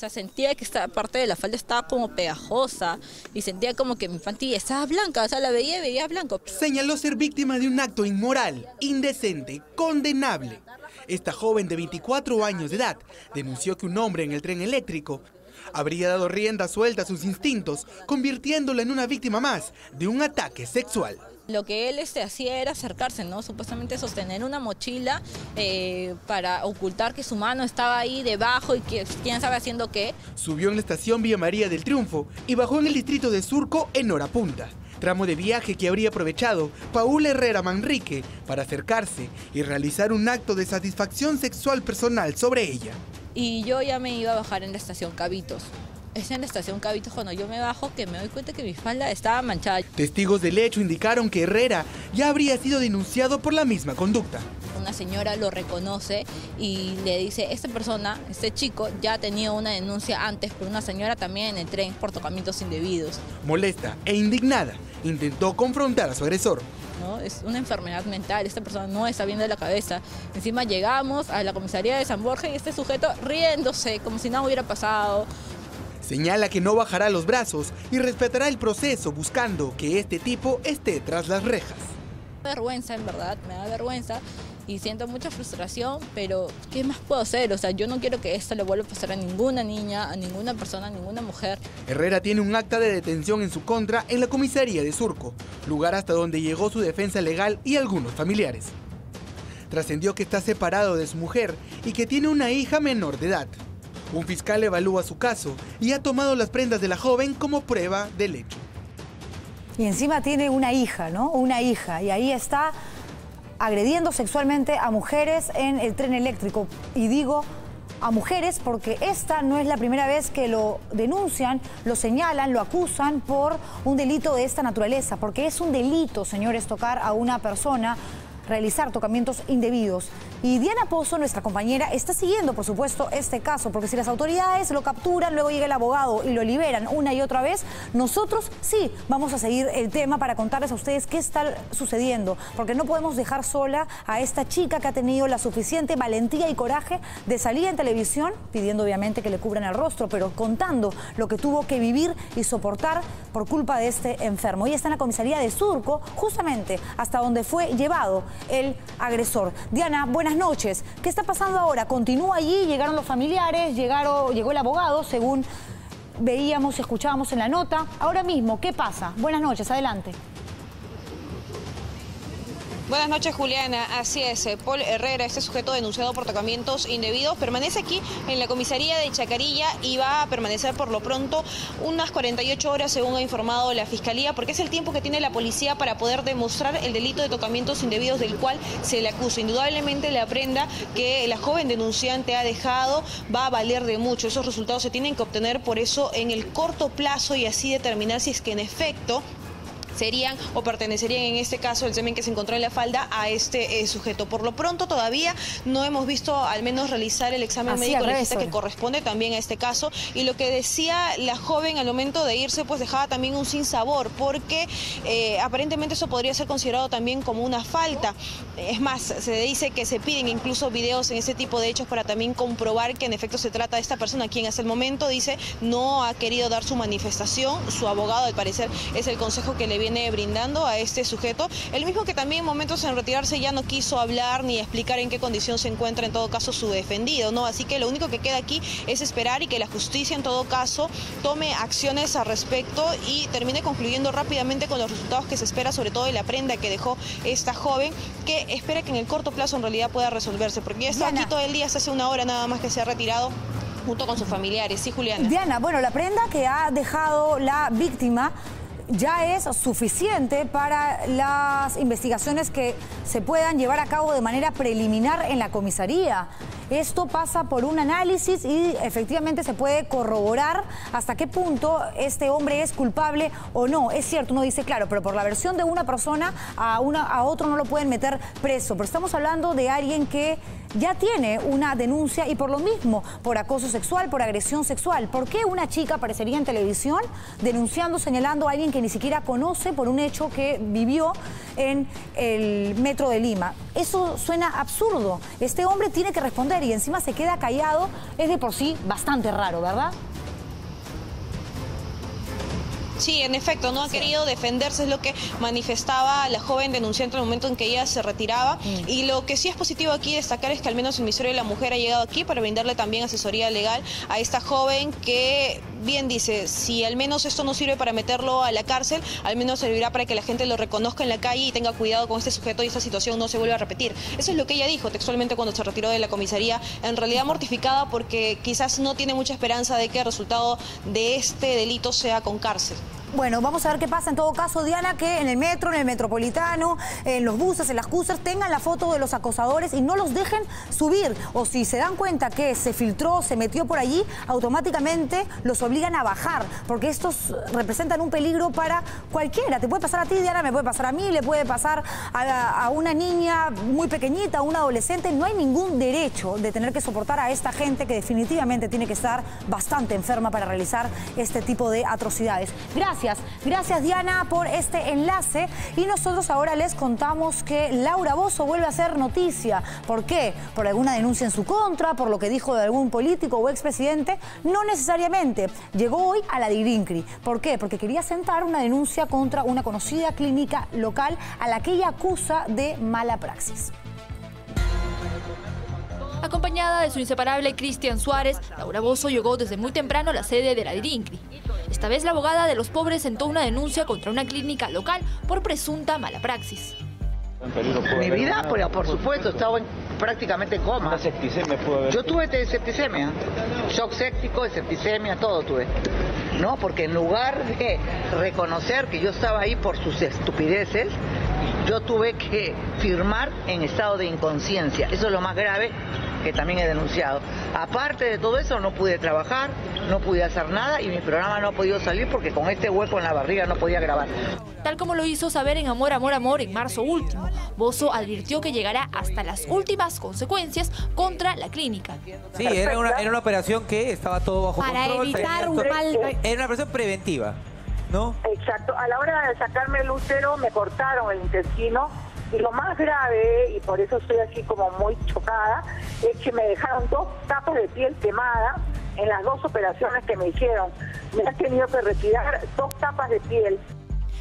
sentía que esta parte de la falda estaba como pegajosa y sentía como que mi panty estaba blanca, la veía y veía blanco. Señaló ser víctima de un acto inmoral, indecente, condenable. Esta joven de 24 años de edad denunció que un hombre en el tren eléctrico habría dado rienda suelta a sus instintos, convirtiéndola en una víctima más de un ataque sexual. Lo que él hacía era acercarse, ¿no? Supuestamente sostener una mochila para ocultar que su mano estaba ahí debajo y que quién sabe haciendo qué. Subió en la estación Vía María del Triunfo y bajó en el distrito de Surco en hora punta. Tramo de viaje que habría aprovechado Paula Herrera Manrique para acercarse y realizar un acto de satisfacción sexual personal sobre ella. Y yo ya me iba a bajar en la estación Cabitos. Es en la estación Cabitos cuando yo me bajo que me doy cuenta que mi falda estaba manchada. Testigos del hecho indicaron que Herrera ya habría sido denunciado por la misma conducta. Una señora lo reconoce y le dice, esta persona, este chico, ya tenía una denuncia antes por una señora también en el tren por tocamientos indebidos. Molesta e indignada, intentó confrontar a su agresor. ¿No? Es una enfermedad mental, esta persona no está bien de la cabeza. Encima llegamos a la comisaría de San Borja y este sujeto riéndose como si nada hubiera pasado. Señala que no bajará los brazos y respetará el proceso buscando que este tipo esté tras las rejas. Me da vergüenza, en verdad, me da vergüenza y siento mucha frustración, pero ¿qué más puedo hacer? O sea, yo no quiero que esto le vuelva a pasar a ninguna niña, a ninguna persona, a ninguna mujer. Herrera tiene un acta de detención en su contra en la comisaría de Surco, lugar hasta donde llegó su defensa legal y algunos familiares. Trascendió que está separado de su mujer y que tiene una hija menor de edad. Un fiscal evalúa su caso y ha tomado las prendas de la joven como prueba del hecho. Y encima tiene una hija, ¿no? Una hija. Y ahí está agrediendo sexualmente a mujeres en el tren eléctrico. Y digo a mujeres porque esta no es la primera vez que lo denuncian, lo señalan, lo acusan por un delito de esta naturaleza. Porque es un delito, señores, tocar a una persona, realizar tocamientos indebidos. Y Diana Pozo, nuestra compañera, está siguiendo, por supuesto, este caso, porque si las autoridades lo capturan, luego llega el abogado y lo liberan una y otra vez, nosotros sí vamos a seguir el tema para contarles a ustedes qué está sucediendo, porque no podemos dejar sola a esta chica que ha tenido la suficiente valentía y coraje de salir en televisión, pidiendo obviamente que le cubran el rostro, pero contando lo que tuvo que vivir y soportar por culpa de este enfermo. Ella está en la comisaría de Surco, justamente hasta donde fue llevado el agresor. Diana, buenas noches. ¿Qué está pasando ahora? ¿Continúa allí? ¿Llegaron los familiares? ¿Llegó el abogado, según veíamos y escuchábamos en la nota? Ahora mismo, ¿qué pasa? Buenas noches, adelante. Buenas noches, Juliana. Así es, Paul Herrera, este sujeto denunciado por tocamientos indebidos, permanece aquí en la comisaría de Chacarilla y va a permanecer por lo pronto unas 48 horas, según ha informado la Fiscalía, porque es el tiempo que tiene la policía para poder demostrar el delito de tocamientos indebidos del cual se le acusa. Indudablemente la prenda que la joven denunciante ha dejado va a valer de mucho. Esos resultados se tienen que obtener por eso en el corto plazo y así determinar si es que en efecto serían o pertenecerían en este caso el semen que se encontró en la falda a este sujeto. Por lo pronto todavía no hemos visto al menos realizar el examen médico legista que corresponde también a este caso, y lo que decía la joven al momento de irse pues dejaba también un sinsabor porque aparentemente eso podría ser considerado también como una falta. Es más, se dice que se piden incluso videos en este tipo de hechos para también comprobar que en efecto se trata de esta persona, quien hasta el momento dice no ha querido dar su manifestación. Su abogado al parecer es el consejo que le viene brindando a este sujeto, el mismo que también en momentos en retirarse ya no quiso hablar ni explicar en qué condición se encuentra en todo caso su defendido, ¿no? Así que lo único que queda aquí es esperar y que la justicia en todo caso tome acciones al respecto y termine concluyendo rápidamente con los resultados que se espera, sobre todo de la prenda que dejó esta joven, que espera que en el corto plazo en realidad pueda resolverse, porque ya está aquí todo el día, hasta hace una hora nada más que se ha retirado junto con sus familiares. Sí, Juliana. Diana, bueno, la prenda que ha dejado la víctima ya es suficiente para las investigaciones que se puedan llevar a cabo de manera preliminar en la comisaría. Esto pasa por un análisis y efectivamente se puede corroborar hasta qué punto este hombre es culpable o no. Es cierto, uno dice, claro, pero por la versión de una persona a otro no lo pueden meter preso. Pero estamos hablando de alguien que ya tiene una denuncia y por lo mismo, por acoso sexual, por agresión sexual. ¿Por qué una chica aparecería en televisión denunciando, señalando a alguien que ni siquiera conoce por un hecho que vivió en el metro de Lima? Eso suena absurdo. Este hombre tiene que responder y encima se queda callado. Es de por sí bastante raro, ¿verdad? Sí, en efecto, no ha querido defenderse, es lo que manifestaba la joven denunciante en el momento en que ella se retiraba. Y lo que sí es positivo aquí destacar es que al menos el Ministerio de la Mujer ha llegado aquí para brindarle también asesoría legal a esta joven que bien dice, si al menos esto no sirve para meterlo a la cárcel, al menos servirá para que la gente lo reconozca en la calle y tenga cuidado con este sujeto y esta situación no se vuelva a repetir. Eso es lo que ella dijo textualmente cuando se retiró de la comisaría, en realidad mortificada porque quizás no tiene mucha esperanza de que el resultado de este delito sea con cárcel. Bueno, vamos a ver qué pasa en todo caso, Diana, que en el metro, en el metropolitano, en los buses, en las cruces, tengan la foto de los acosadores y no los dejen subir. O si se dan cuenta que se filtró, se metió por allí, automáticamente los obligan a bajar, porque estos representan un peligro para cualquiera. Te puede pasar a ti, Diana, me puede pasar a mí, le puede pasar a una niña muy pequeñita, a un adolescente. No hay ningún derecho de tener que soportar a esta gente que definitivamente tiene que estar bastante enferma para realizar este tipo de atrocidades. Gracias Diana por este enlace y nosotros ahora les contamos que Laura Bozzo vuelve a hacer noticia. ¿Por qué? ¿Por alguna denuncia en su contra? ¿Por lo que dijo de algún político o expresidente? No necesariamente. Llegó hoy a la DIRINCRI. ¿Por qué? Porque quería sentar una denuncia contra una conocida clínica local a la que ella acusa de mala praxis. Acompañada de su inseparable Cristian Suárez, Laura Bozzo llegó desde muy temprano a la sede de la DIRINCRI. Esta vez la abogada de los pobres sentó una denuncia contra una clínica local por presunta mala praxis. Mi vida, pero por supuesto, estaba prácticamente en coma. Yo tuve septicemia, shock séptico, septicemia, todo tuve. No, porque en lugar de reconocer que yo estaba ahí por sus estupideces, yo tuve que firmar en estado de inconsciencia. Eso es lo más grave que también he denunciado. Aparte de todo eso, no pude trabajar, no pude hacer nada y mi programa no ha podido salir porque con este hueco en la barriga no podía grabar. Tal como lo hizo saber en Amor, Amor, Amor en marzo último, Bozzo advirtió que llegará hasta las últimas consecuencias contra la clínica. Sí, era una operación que estaba todo bajo control. Para evitar un mal... Era una operación preventiva, ¿no? Exacto. A la hora de sacarme el útero me cortaron el intestino y lo más grave, y por eso estoy aquí como muy chocada, es que me dejaron 2 tapas de piel quemada en las 2 operaciones que me hicieron. Me han tenido que retirar 2 tapas de piel.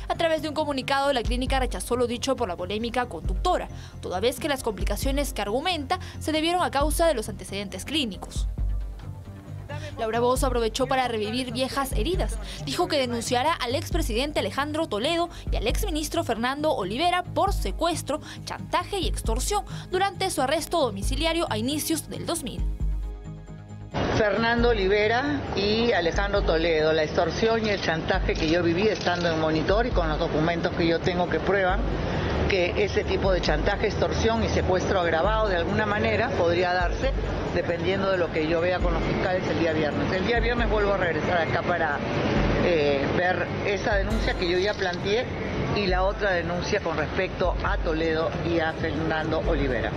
A través de un comunicado, la clínica rechazó lo dicho por la polémica conductora, toda vez que las complicaciones que argumenta se debieron a causa de los antecedentes clínicos. Laura Bozzo aprovechó para revivir viejas heridas. Dijo que denunciará al expresidente Alejandro Toledo y al exministro Fernando Olivera por secuestro, chantaje y extorsión durante su arresto domiciliario a inicios del 2000. Fernando Olivera y Alejandro Toledo, la extorsión y el chantaje que yo viví estando en monitor y con los documentos que yo tengo que prueban que ese tipo de chantaje, extorsión y secuestro agravado de alguna manera podría darse dependiendo de lo que yo vea con los fiscales el día viernes. El día viernes vuelvo a regresar acá para ver esa denuncia que yo ya planteé y la otra denuncia con respecto a Toledo y a Fernando Olivera.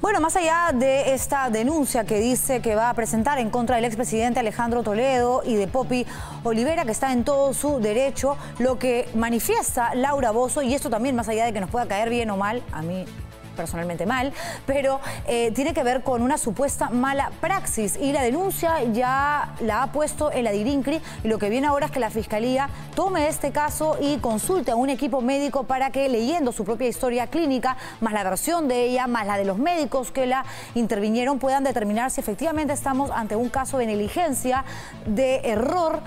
Bueno, más allá de esta denuncia que dice que va a presentar en contra del expresidente Alejandro Toledo y de Poppy Olivera, que está en todo su derecho, lo que manifiesta Laura Bozzo, y esto también más allá de que nos pueda caer bien o mal, a mí personalmente mal, pero tiene que ver con una supuesta mala praxis y la denuncia ya la ha puesto en la DIRINCRI y lo que viene ahora es que la Fiscalía tome este caso y consulte a un equipo médico para que, leyendo su propia historia clínica, más la versión de ella, más la de los médicos que la intervinieron, puedan determinar si efectivamente estamos ante un caso de negligencia, de error,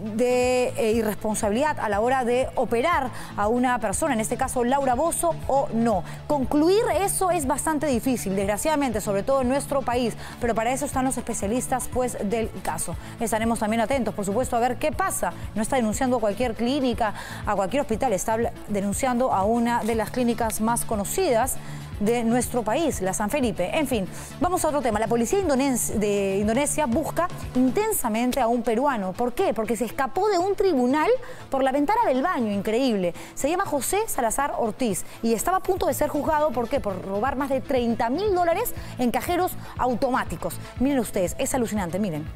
de irresponsabilidad a la hora de operar a una persona, en este caso Laura Bozzo, o no. Concluir eso es bastante difícil, desgraciadamente, sobre todo en nuestro país, pero para eso están los especialistas pues del caso. Estaremos también atentos, por supuesto, a ver qué pasa. No está denunciando a cualquier clínica, a cualquier hospital, está denunciando a una de las clínicas más conocidas de nuestro país, la San Felipe. En fin, vamos a otro tema. La policía de Indonesia busca intensamente a un peruano. ¿Por qué? Porque se escapó de un tribunal por la ventana del baño, increíble. Se llama José Salazar Ortiz y estaba a punto de ser juzgado, ¿por qué? Por robar más de $30.000 en cajeros automáticos. Miren ustedes, es alucinante, miren.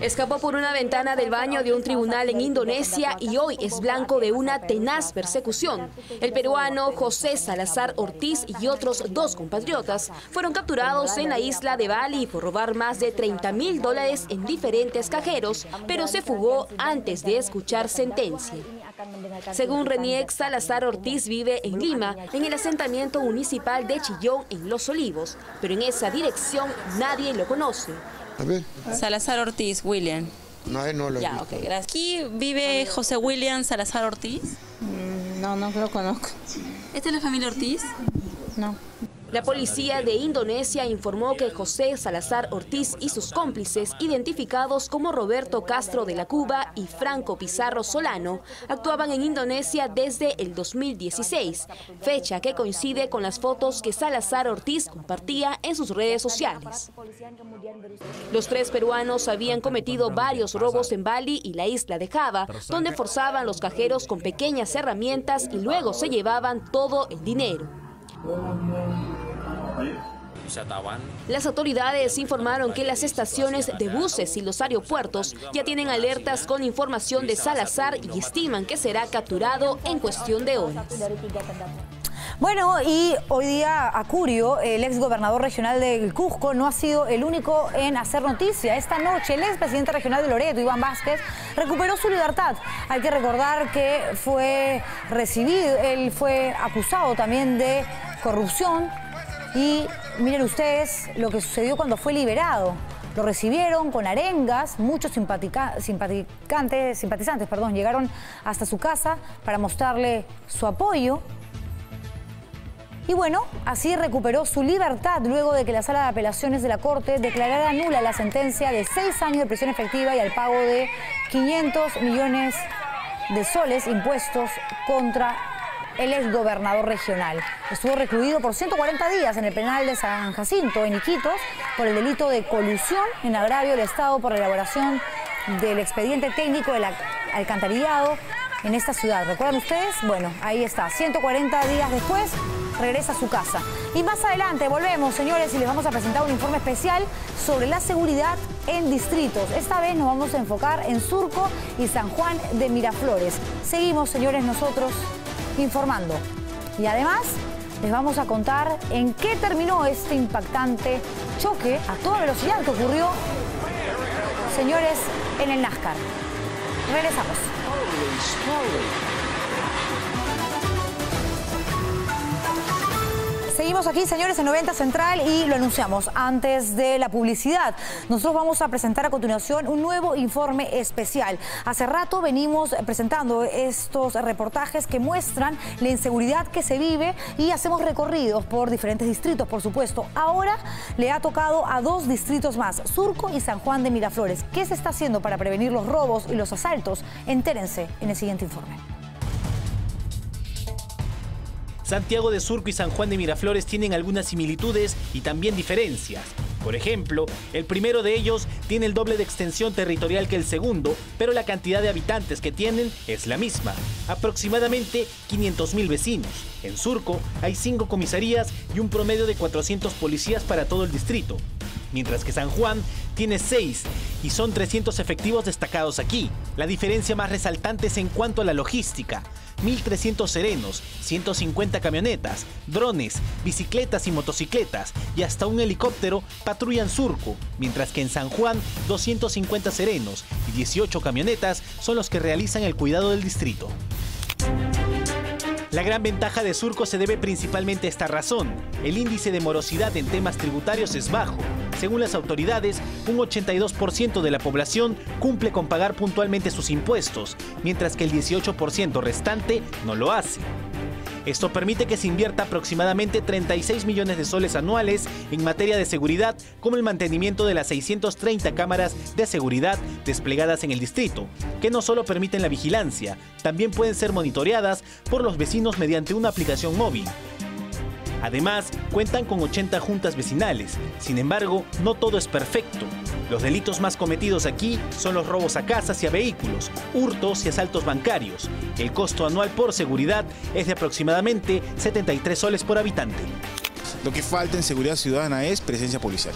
Escapó por una ventana del baño de un tribunal en Indonesia y hoy es blanco de una tenaz persecución. El peruano José Salazar Ortiz y otros 2 compatriotas fueron capturados en la isla de Bali por robar más de $30.000 en diferentes cajeros, pero se fugó antes de escuchar sentencia. Según RENIEC, Salazar Ortiz vive en Lima, en el asentamiento municipal de Chillón, en Los Olivos, pero en esa dirección nadie lo conoce. A ver. Salazar Ortiz, William. No lo ya, ok, gracias. ¿Aquí vive José William Salazar Ortiz? No lo conozco. ¿Esta es la familia Ortiz? No. La policía de Indonesia informó que José Salazar Ortiz y sus cómplices, identificados como Roberto Castro de la Cuba y Franco Pizarro Solano, actuaban en Indonesia desde el 2016, fecha que coincide con las fotos que Salazar Ortiz compartía en sus redes sociales. Los 3 peruanos habían cometido varios robos en Bali y la isla de Java, donde forzaban los cajeros con pequeñas herramientas y luego se llevaban todo el dinero. Las autoridades informaron que las estaciones de buses y los aeropuertos ya tienen alertas con información de Salazar y estiman que será capturado en cuestión de horas. Bueno, y hoy día Acurio, el exgobernador regional del Cusco, no ha sido el único en hacer noticia. Esta noche el expresidente regional de Loreto, Iván Vázquez, recuperó su libertad. Hay que recordar que fue recibido, él fue acusado también de corrupción Y miren ustedes lo que sucedió cuando fue liberado. Lo recibieron con arengas, muchos simpatizantes, llegaron hasta su casa para mostrarle su apoyo. Y bueno, así recuperó su libertad luego de que la Sala de Apelaciones de la Corte declarara nula la sentencia de 6 años de prisión efectiva y al pago de 500 millones de soles impuestos contra el exgobernador regional. Estuvo recluido por 140 días en el penal de San Jacinto, en Iquitos, por el delito de colusión en agravio del Estado por la elaboración del expediente técnico del alcantarillado en esta ciudad. ¿Recuerdan ustedes? Bueno, ahí está. 140 días después, regresa a su casa. Y más adelante volvemos, señores, y les vamos a presentar un informe especial sobre la seguridad en distritos. Esta vez nos vamos a enfocar en Surco y San Juan de Miraflores. Seguimos, señores, nosotros informando. Y además les vamos a contar en qué terminó este impactante choque a toda velocidad que ocurrió, señores, en el NASCAR. Regresamos. Seguimos aquí, señores, en 90 Central y lo anunciamos antes de la publicidad. Nosotros vamos a presentar a continuación un nuevo informe especial. Hace rato venimos presentando estos reportajes que muestran la inseguridad que se vive y hacemos recorridos por diferentes distritos, por supuesto. Ahora le ha tocado a 2 distritos más, Surco y San Juan de Miraflores. ¿Qué se está haciendo para prevenir los robos y los asaltos? Entérense en el siguiente informe. Santiago de Surco y San Juan de Miraflores tienen algunas similitudes y también diferencias. Por ejemplo, el primero de ellos tiene el doble de extensión territorial que el segundo, pero la cantidad de habitantes que tienen es la misma, aproximadamente 500.000 vecinos. En Surco hay 5 comisarías y un promedio de 400 policías para todo el distrito, mientras que San Juan tiene 6 y son 300 efectivos destacados aquí. La diferencia más resaltante es en cuanto a la logística. 1.300 serenos, 150 camionetas, drones, bicicletas y motocicletas y hasta un helicóptero patrullan Surco, mientras que en San Juan 250 serenos y 18 camionetas son los que realizan el cuidado del distrito. La gran ventaja de Surco se debe principalmente a esta razón. El índice de morosidad en temas tributarios es bajo. Según las autoridades, un 82% de la población cumple con pagar puntualmente sus impuestos, mientras que el 18% restante no lo hace. Esto permite que se invierta aproximadamente 36 millones de soles anuales en materia de seguridad, como el mantenimiento de las 630 cámaras de seguridad desplegadas en el distrito, que no solo permiten la vigilancia, también pueden ser monitoreadas por los vecinos mediante una aplicación móvil. Además, cuentan con 80 juntas vecinales. Sin embargo, no todo es perfecto. Los delitos más cometidos aquí son los robos a casas y a vehículos, hurtos y asaltos bancarios. El costo anual por seguridad es de aproximadamente 73 soles por habitante. Lo que falta en seguridad ciudadana es presencia policial.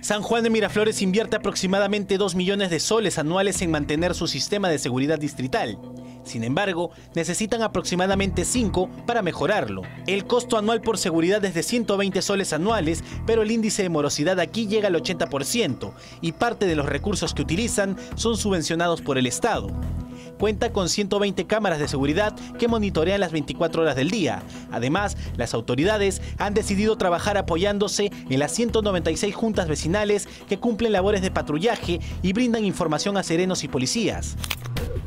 San Juan de Miraflores invierte aproximadamente 2 millones de soles anuales en mantener su sistema de seguridad distrital. Sin embargo, necesitan aproximadamente 5 para mejorarlo. El costo anual por seguridad es de 120 soles anuales, pero el índice de morosidad aquí llega al 80% y parte de los recursos que utilizan son subvencionados por el Estado. Cuenta con 120 cámaras de seguridad que monitorean las 24 horas del día. Además, las autoridades han decidido trabajar apoyándose en las 196 juntas vecinales que cumplen labores de patrullaje y brindan información a serenos y policías.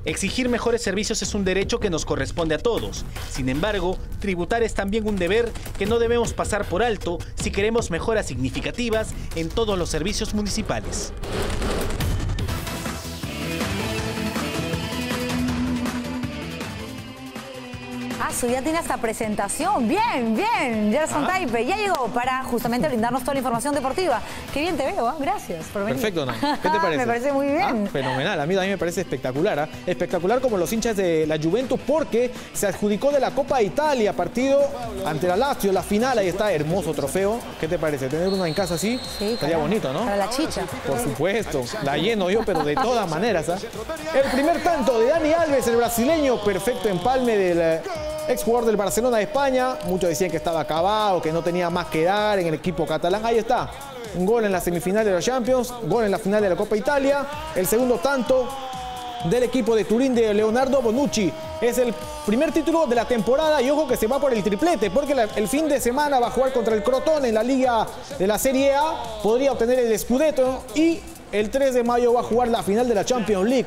Exigir mejores servicios es un derecho que nos corresponde a todos. Sin embargo, tributar es también un deber que no debemos pasar por alto si queremos mejoras significativas en todos los servicios municipales. Ya tiene hasta presentación. Bien, bien. Gerson Taipe ya llegó para justamente brindarnos toda la información deportiva. Qué bien te veo, ¿eh? Gracias por venir. Perfecto, ¿no? ¿Qué te parece? Me parece muy bien. Fenomenal. A mí también me parece espectacular. Espectacular como los hinchas de la Juventus, porque se adjudicó de la Copa de Italia, partido ante la Lazio, la final. Ahí está, hermoso trofeo. ¿Qué te parece? Tener una en casa así, estaría bonito, ¿no? Para la chicha. Por supuesto. La lleno yo, pero de todas maneras. El primer tanto de Dani Alves, el brasileño, perfecto empalme del exjugador del Barcelona de España. Muchos decían que estaba acabado, que no tenía más que dar en el equipo catalán. Ahí está, un gol en la semifinal de la Champions, gol en la final de la Copa Italia. El segundo tanto del equipo de Turín de Leonardo Bonucci. Es el primer título de la temporada y ojo que se va por el triplete, porque el fin de semana va a jugar contra el Crotone en la Liga de la Serie A, podría obtener el Scudetto y el 3 de mayo va a jugar la final de la Champions League.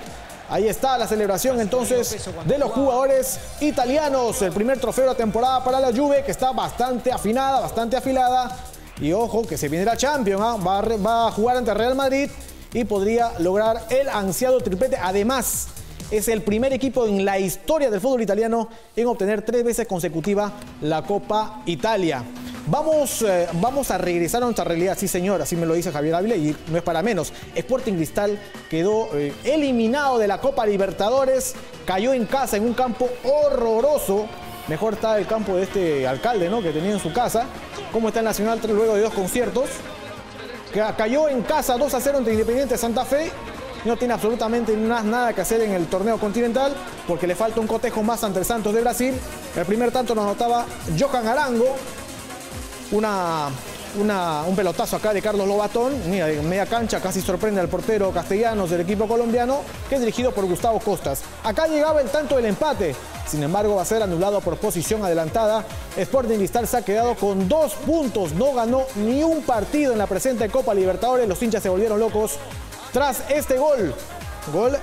Ahí está la celebración entonces de los jugadores italianos. El primer trofeo de la temporada para la Juve, que está bastante afinada, bastante afilada. Y ojo que se viene la Champions, ¿eh? Va a jugar ante Real Madrid y podría lograr el ansiado triplete. Además, es el primer equipo en la historia del fútbol italiano en obtener 3 veces consecutiva la Copa Italia. Vamos a regresar a nuestra realidad, sí señor, así me lo dice Javier Ávila y no es para menos. Sporting Cristal quedó eliminado de la Copa Libertadores, cayó en casa en un campo horroroso. Mejor está el campo de este alcalde, ¿no?, que tenía en su casa. ¿Cómo está el Nacional luego de 2 conciertos? Cayó en casa 2-0 ante Independiente Santa Fe. No tiene absolutamente nada que hacer en el torneo continental porque le falta un cotejo más ante el Santos de Brasil. El primer tanto lo anotaba Johan Arango. Un pelotazo acá de Carlos Lobatón. Mira, en media cancha casi sorprende al portero Castellanos del equipo colombiano, que es dirigido por Gustavo Costas. Acá llegaba el tanto del empate. Sin embargo, va a ser anulado por posición adelantada. Sporting Cristal se ha quedado con 2 puntos. No ganó ni un partido en la presente Copa Libertadores. Los hinchas se volvieron locos tras este gol. Gol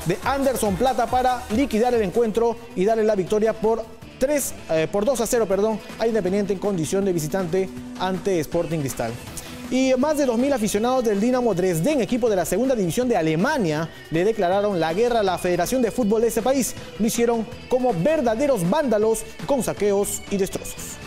de Anderson Plata para liquidar el encuentro y darle la victoria por 2-0, a Independiente en condición de visitante ante Sporting Cristal. Y más de 2.000 aficionados del Dinamo Dresden, equipo de la segunda división de Alemania, le declararon la guerra a la Federación de Fútbol de ese país. Lo hicieron como verdaderos vándalos con saqueos y destrozos.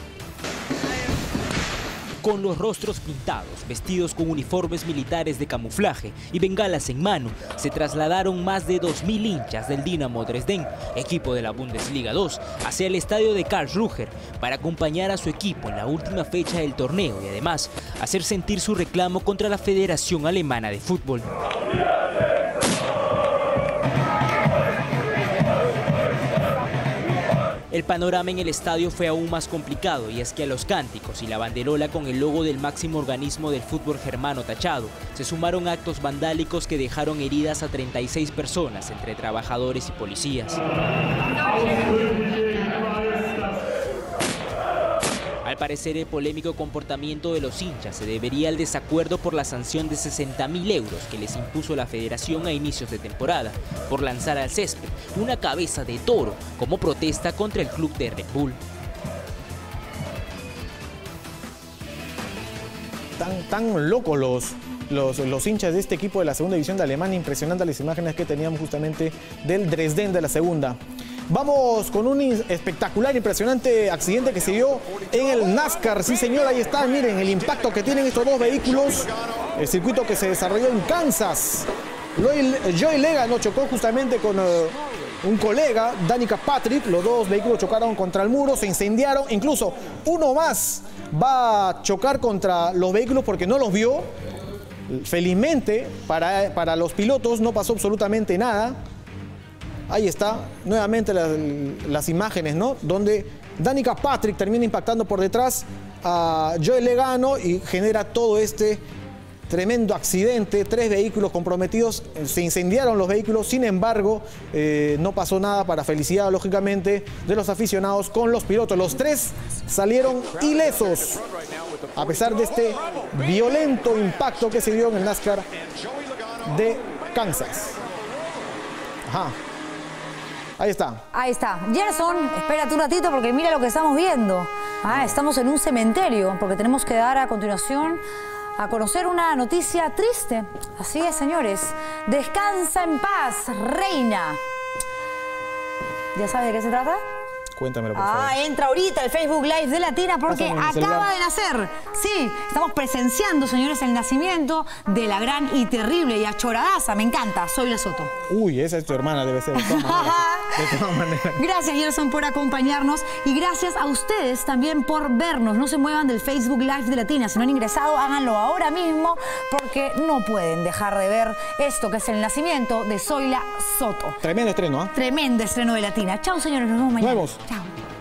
Con los rostros pintados, vestidos con uniformes militares de camuflaje y bengalas en mano, se trasladaron más de 2.000 hinchas del Dinamo Dresden, equipo de la Bundesliga 2, hacia el estadio de Karlsruhe para acompañar a su equipo en la última fecha del torneo y además hacer sentir su reclamo contra la Federación Alemana de Fútbol. El panorama en el estadio fue aún más complicado y es que a los cánticos y la banderola con el logo del máximo organismo del fútbol germano tachado, se sumaron actos vandálicos que dejaron heridas a 36 personas entre trabajadores y policías. Al parecer, el polémico comportamiento de los hinchas se debería al desacuerdo por la sanción de 60.000 euros que les impuso la federación a inicios de temporada por lanzar al césped una cabeza de toro como protesta contra el club de Red Bull. Tan locos los hinchas de este equipo de la segunda división de Alemania. Impresionantes las imágenes que teníamos justamente del Dresden de la segunda. Vamos con un espectacular, impresionante accidente que se dio en el NASCAR. Sí, señor, ahí está. Miren el impacto que tienen estos 2 vehículos. El circuito que se desarrolló en Kansas. Joey Logano chocó justamente con un colega, Danica Patrick. Los 2 vehículos chocaron contra el muro, se incendiaron. Incluso uno más va a chocar contra los vehículos porque no los vio. Felizmente para los pilotos no pasó absolutamente nada. Ahí está, nuevamente las imágenes, ¿no?, donde Danica Patrick termina impactando por detrás a Joey Logano y genera todo este tremendo accidente. 3 vehículos comprometidos, se incendiaron los vehículos, sin embargo, no pasó nada, para felicidad, lógicamente, de los aficionados con los pilotos. Los 3 salieron ilesos, a pesar de este violento impacto que se dio en el NASCAR de Kansas. Ajá. Ahí está. Ahí está. Gerson, espérate un ratito porque mira lo que estamos viendo. Estamos en un cementerio porque tenemos que dar a continuación a conocer una noticia triste. Así es, señores. Descansa en paz, reina. ¿Ya sabes de qué se trata? Cuéntamelo, por favor. Entra ahorita el Facebook Live de Latina porque acaba de nacer. Sí, estamos presenciando, señores, el nacimiento de la gran y terrible y achoradaza. Me encanta, Zoila Soto. Uy, esa es tu hermana, debe ser. De todas maneras. Gracias, Gerson, por acompañarnos y gracias a ustedes también por vernos. No se muevan del Facebook Live de Latina. Si no han ingresado, háganlo ahora mismo porque no pueden dejar de ver esto que es el nacimiento de Zoila Soto. Tremendo estreno, ¿ah? Tremendo estreno de Latina. Chao, señores, nos vemos mañana. Nos vemos. Chao.